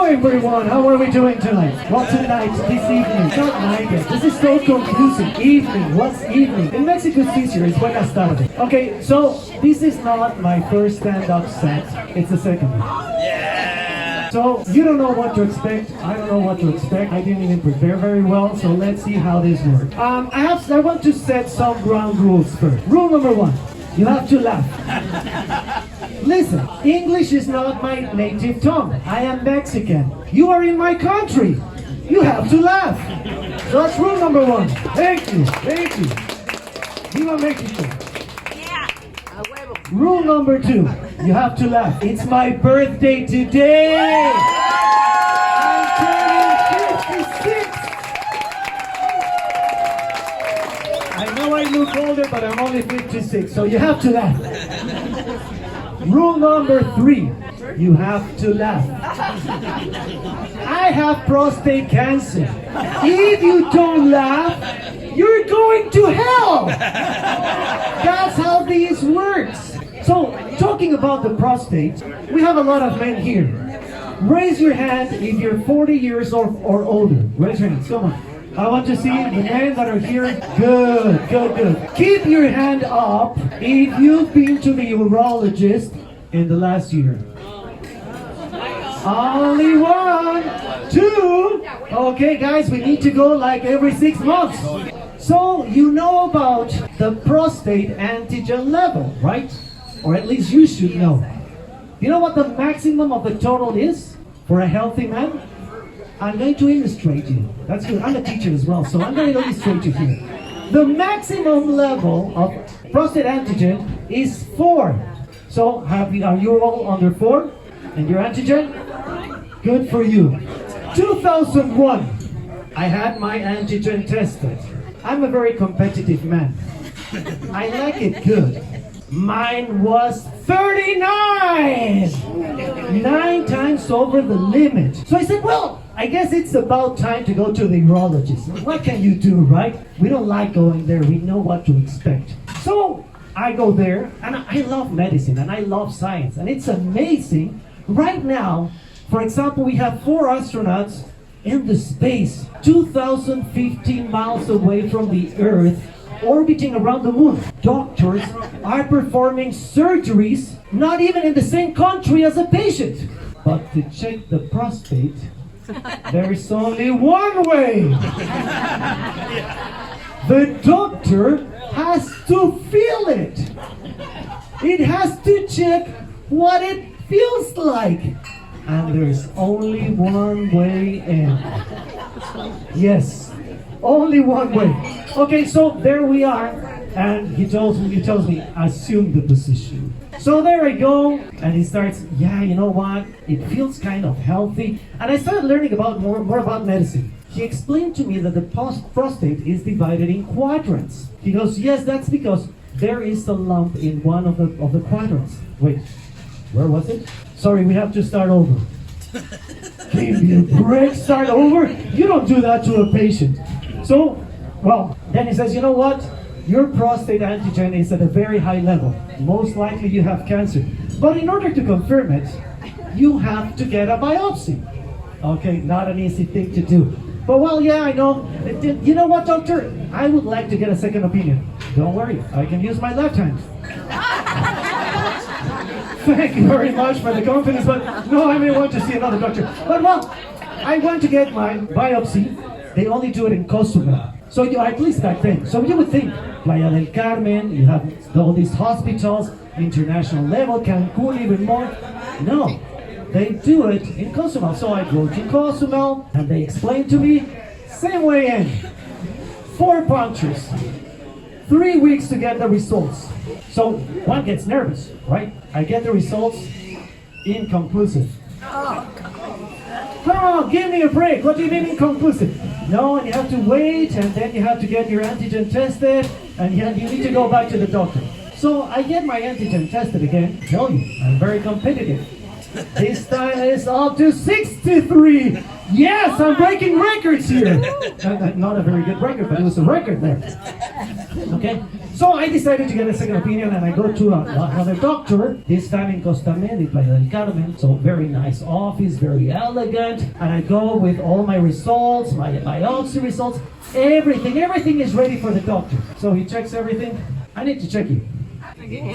everyone, how are we doing tonight? Well, tonight, this evening, it's not night yet. This is so confusing. Evening, what's evening? In Mexico, it's easier, it's buenas tardes. Okay, so this is not my first stand-up set, it's the second one. Yeah! So, you don't know what to expect, I don't know what to expect. I didn't even prepare very well, so let's see how this works. I want to set some ground rules first. Rule number one, you have to laugh. Listen, English is not my native tongue. I am Mexican. You are in my country. You have to laugh. So that's rule number one. Thank you. Thank you. Viva Mexico. Yeah. A huevo. Rule number two. You have to laugh. It's my birthday today. I'm turning 56. I know I look older, but I'm only 56, so you have to laugh. Rule number three, you have to laugh. I have prostate cancer. If you don't laugh, you're going to hell. That's how this works. So, talking about the prostate, we have a lot of men here. Raise your hand if you're 40 years or older. Raise your hands, come on. I want to see the men that are here. Good, good, good. Keep your hand up if you've been to the urologist in the last year. Only one, two. Okay, guys, we need to go like every 6 months. So, you know about the prostate antigen level, right? Or at least you should know. You know what the maximum of the total is for a healthy man? I'm going to illustrate you. That's good. I'm a teacher as well, so I'm going to illustrate you here. The maximum level of prostate antigen is 4. So, are you all under 4? And your antigen? Good for you. 2001, I had my antigen tested. I'm a very competitive man. I like it good. Mine was 39! 9 times over the limit. So I said, well, I guess it's about time to go to the urologist. What can you do, right? We don't like going there. We know what to expect. So I go there, and I love medicine, and I love science. And it's amazing. Right now, for example, we have 4 astronauts in the space, 2,015 miles away from the Earth, orbiting around the moon. Doctors are performing surgeries, not even in the same country as a patient. But to check the prostate, there is only one way. The doctor has to feel it. It has to check what it feels like. And there's only one way in. Yes, only one way. Okay, so there we are. And he tells me, assume the position. So there I go, and he starts, yeah, you know what? It feels kind of healthy. And I started learning about more about medicine. He explained to me that the prostate is divided in quadrants. He goes, yes, that's because there is a lump in one of the quadrants. Wait, where was it? Sorry, we have to start over. Give me a break, start over? You don't do that to a patient. So, well, then he says, you know what? Your prostate antigen is at a very high level. Most likely you have cancer. But in order to confirm it, you have to get a biopsy. Okay, not an easy thing to do. But well, yeah, I know. You know what, doctor? I would like to get a second opinion. Don't worry, I can use my left hand. Thank you very much for the confidence, but no, I may want to see another doctor. But well, I went to get my biopsy. They only do it in Cozumel. So at least back then. So you would think, Playa del Carmen, you have all these hospitals, international level, Cancun even more. No, they do it in Cozumel. So I go to Cozumel, and they explain to me, same way in. 4 punctures. 3 weeks to get the results. So one gets nervous, right? I get the results, inconclusive. Come on, give me a break. What do you mean inconclusive? No, and you have to wait, and then you have to get your antigen tested, and you need to go back to the doctor. So I get my antigen tested again. Tell you, I'm very competitive. This time it's up to 63. Yes, I'm breaking records here. Not a very good record, but it was a record there. Okay, so I decided to get a second opinion, and I go to another doctor, this time in Costa Mesa, Playa del Carmen. So very nice office, very elegant, and I go with all my results, my biopsy results, everything is ready for the doctor. So he checks everything. I need to check you.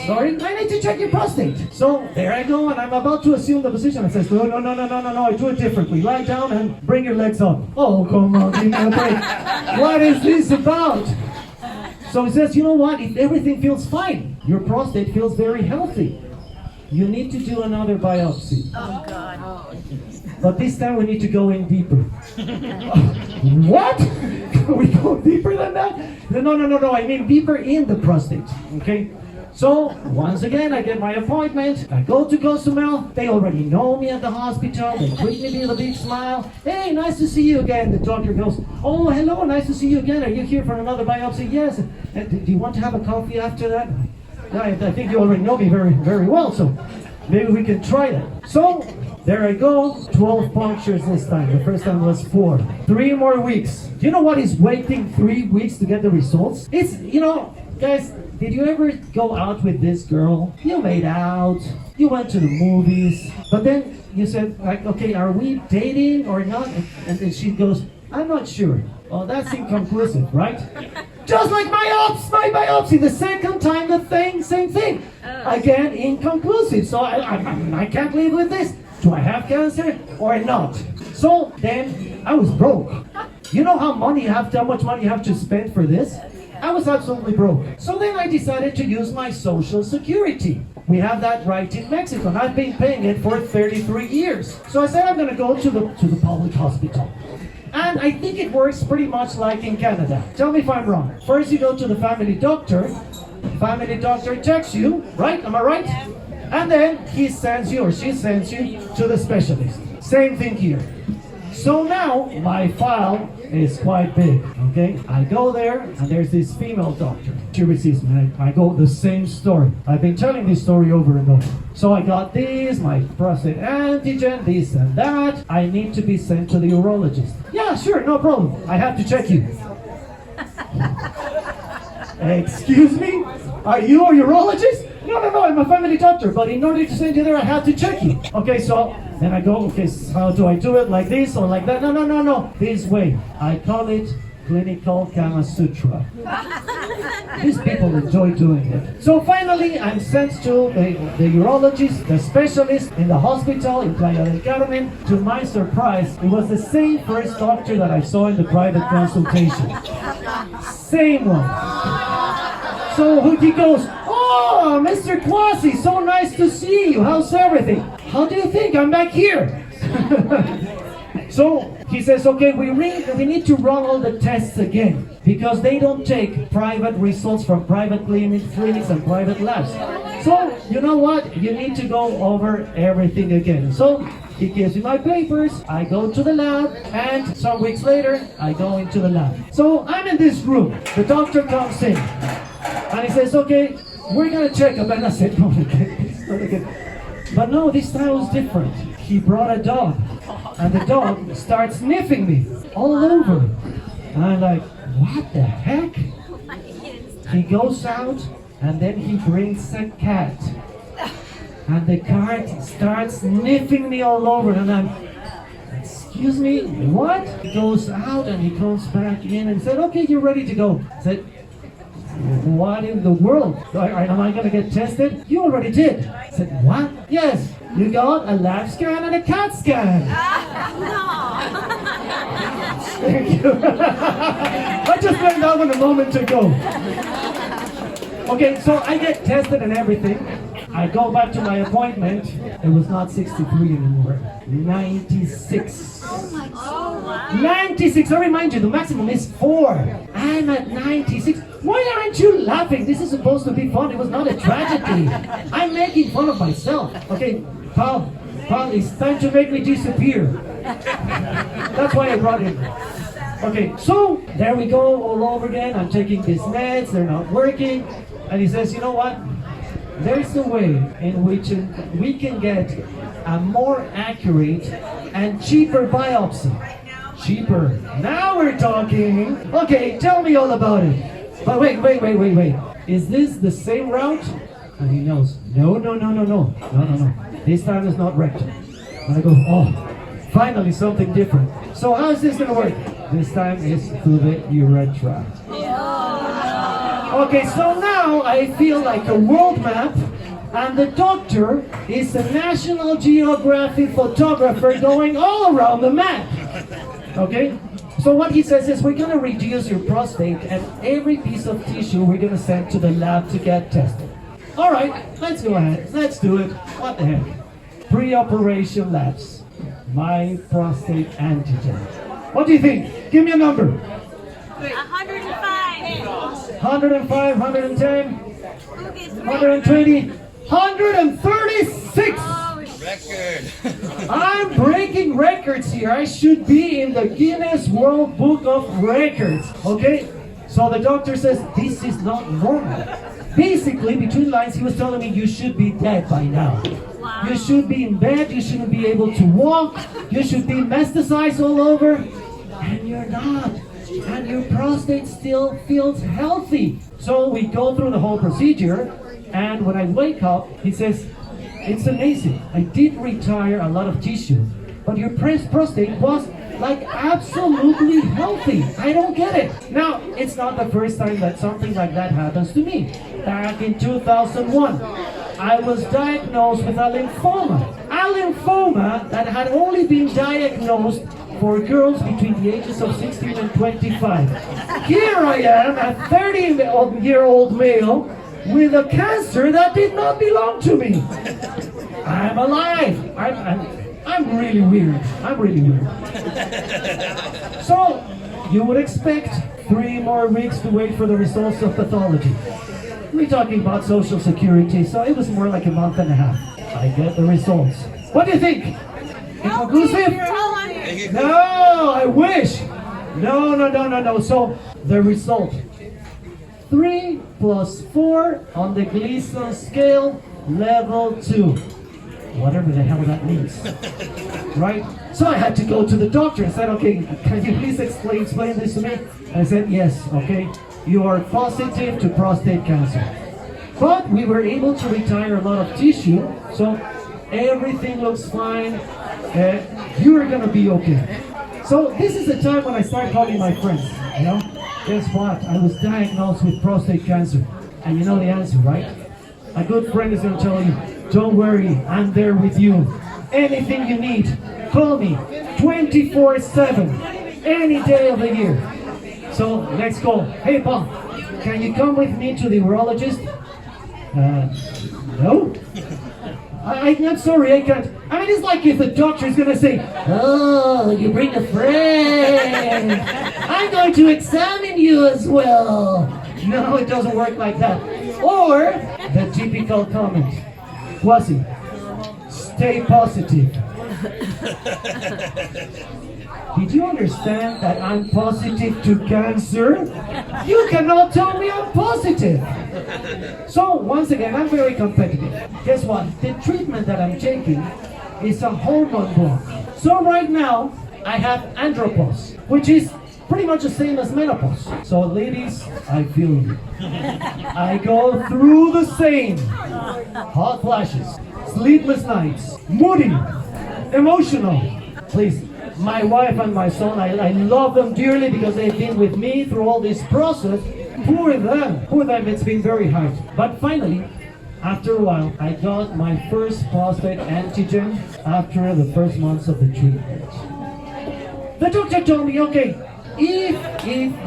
Sorry, I need to check your prostate. So there I go, and I'm about to assume the position. I says, no, I do it differently. Lie down and bring your legs up. Oh, come on, give me a break. What is this about? So he says, you know what? If everything feels fine, your prostate feels very healthy, you need to do another biopsy. Oh, God. But this time we need to go in deeper. What? Can we go deeper than that? No. I mean deeper in the prostate. Okay? So, once again, I get my appointment. I go to Cozumel. They already know me at the hospital. They greet me with a big smile. Hey, nice to see you again. The doctor goes, oh, hello, nice to see you again. Are you here for another biopsy? Yes. Do you want to have a coffee after that? I think you already know me very, very well, so maybe we can try that. So, there I go. 12 punctures this time. The first time was 4. 3 more weeks. Do you know what is waiting 3 weeks to get the results? It's, guys, did you ever go out with this girl? You made out, you went to the movies, but then you said, like, okay, are we dating or not? And then she goes, I'm not sure. Oh, that's inconclusive, right? Just like my biopsy, the second time the same thing. Again, inconclusive. So I can't live with this. Do I have cancer or not? So then I was broke. You know how much money you have to spend for this? I was absolutely broke. So then I decided to use my Social Security. We have that right in Mexico, and I've been paying it for 33 years. So I said I'm going to go to the public hospital. And I think it works pretty much like in Canada. Tell me if I'm wrong. First you go to the family doctor. Family doctor checks you, right? Am I right? And then he sends you or she sends you to the specialist. Same thing here. So now my file is quite big, okay? I go there and there's this female doctor. She receives me. I go the same story. I've been telling this story over and over. So I got this, my prostate antigen, this and that. I need to be sent to the urologist. Yeah, sure, no problem. I have to check you. Excuse me? Are you a urologist? No, I'm a family doctor, but in order to send you there, I have to check you. Okay, so then I go, okay, so how do I do it? Like this or like that? No. This way. I call it clinical Kama Sutra. These people enjoy doing it. So finally, I'm sent to the urologist, the specialist in the hospital in Playa del Carmen. To my surprise, it was the same first doctor that I saw in the private consultation. Same one. So he goes, oh, Mr. Kwasi, so nice to see you. How's everything? How do you think I'm back here? So he says, okay, we need to run all the tests again because they don't take private results from private clinics and private labs. So, you know what? You need to go over everything again. So he gives me my papers, I go to the lab, and some weeks later, I go into the lab. So I'm in this room. The doctor comes in, and he says, okay, we're gonna check up. And I said, no, again. But no, this time was different. He brought a dog, and the dog starts sniffing me all over. And I'm like, what the heck? He goes out, and then he brings a cat. And the cat starts sniffing me all over, and I'm, excuse me, what? He goes out, and he comes back in and said, okay, you're ready to go. I said, what in the world? Am I going to get tested? You already did. I said, what? Yes, you got a lab scan and a CAT scan. Thank you. I just learned that one a moment ago. Okay, so I get tested and everything. I go back to my appointment. It was not 63 anymore. 96. Oh my God. 96. I remind you, the maximum is 4. I'm at 96. Why aren't you laughing? This is supposed to be fun. It was not a tragedy. I'm making fun of myself. Okay, Paul, it's time to make me disappear. That's why I brought him. Okay, so there we go all over again. I'm taking these meds. They're not working. And he says, you know what? There's a way in which we can get a more accurate and cheaper biopsy. Cheaper. Now we're talking. Okay, tell me all about it. But wait. Is this the same route? And he knows. No. This time it's not rectal. And I go, oh, finally something different. So how is this gonna work? This time it's through the urethra. Okay, so now I feel like a world map, and the doctor is a National Geographic photographer going all around the map. Okay? So what he says is we're going to reduce your prostate, and every piece of tissue we're going to send to the lab to get tested. All right, let's go ahead. Let's do it. What the heck? Pre-operation labs. My prostate antigen. What do you think? Give me a number. 105. 105, 110, 120, 136! Record! I'm breaking records here. I should be in the Guinness World Book of Records. Okay? So the doctor says, this is not normal. Basically, between lines, he was telling me you should be dead by now. Wow. You should be in bed, you shouldn't be able to walk, you should be mesticized all over, and you're not. And your prostate still feels healthy. So we go through the whole procedure, and when I wake up, he says, it's amazing. I did retire a lot of tissue, but your prostate was like absolutely healthy. I don't get it. Now, it's not the first time that something like that happens to me. Back in 2001, I was diagnosed with a lymphoma. A lymphoma that had only been diagnosed for girls between the ages of 16 and 25. Here I am, a 30-year-old male with a cancer that did not belong to me. I'm alive. I'm really weird. I'm really weird. So, you would expect 3 more weeks to wait for the results of pathology. We're talking about Social Security, so it was more like a month and a half. I get the results. What do you think? Inconclusive? No, I wish. No. So, the result. 3 plus 4 on the Gleason scale, level 2. Whatever the hell that means. Right? So I had to go to the doctor and said, okay, can you please explain this to me? And I said, yes, okay. You are positive to prostate cancer. But we were able to retire a lot of tissue, so everything looks fine. You're gonna be okay. So this is the time when I start calling my friends, you know? Guess what? I was diagnosed with prostate cancer. And you know the answer, right? A good friend is gonna tell you, don't worry, I'm there with you. Anything you need, call me 24/7, any day of the year. So let's go. Hey Paul, can you come with me to the urologist? No? I'm sorry, I can't. I mean, it's like if the doctor is gonna say, oh, you bring a friend. I'm going to examine you as well. No, it doesn't work like that. Or the typical comment, Kwasi, stay positive. Did you understand that I'm positive to cancer? You cannot tell me I'm positive. So once again, I'm very competitive. Guess what? The treatment that I'm taking is a hormone block. So right now, I have andropause, which is pretty much the same as menopause. So ladies, I feel you. I go through the same. Hot flashes, sleepless nights, moody, emotional. Please, my wife and my son, I love them dearly because they've been with me through all this process. Poor them, it's been very hard. But finally, after a while, I got my first prostate antigen after the first months of the treatment. The doctor told me, okay, if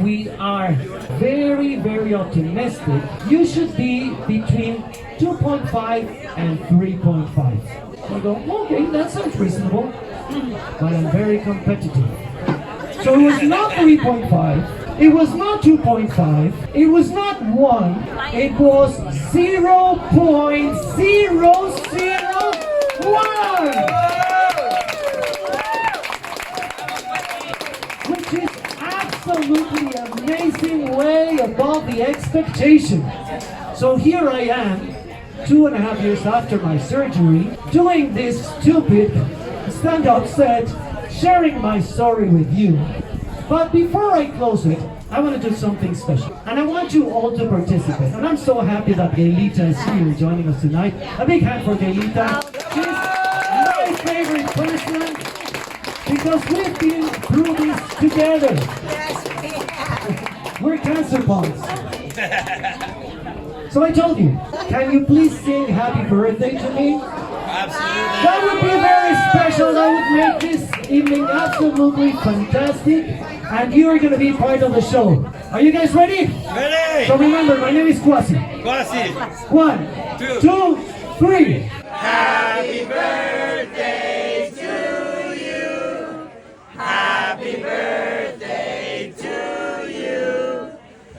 we are very, very optimistic, you should be between 2.5 and 3.5. I go, okay, that sounds reasonable, but I'm very competitive. So it was not 3.5, it was not 2.5, it was not 1, it was 0.001! Which is absolutely amazing, way above the expectation. So here I am, 2.5 years after my surgery, doing this stupid stand-up set, sharing my story with you. But before I close it, I want to do something special. And I want you all to participate. And I'm so happy that Gaylita is here joining us tonight. A big hand for Gaylita. She's my favorite person because we've been through this together. We're cancer bonds. So I told you, can you please sing happy birthday to me? Absolutely. That would be very special. That would make this evening absolutely fantastic. And you are going to be part of the show. Are you guys ready? Ready? So remember, my name is Kwasi. Kwasi. 1, 2, 3. Happy birthday to you. Happy birthday to you.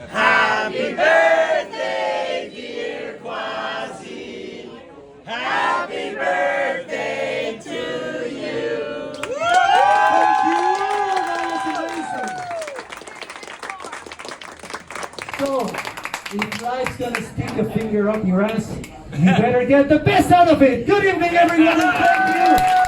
Happy birthday, dear Kwasi. Happy birthday to you. Thank you. That was amazing. So, if life's gonna stick a finger up your ass, you better get the best out of it. Good evening, everyone, and thank you.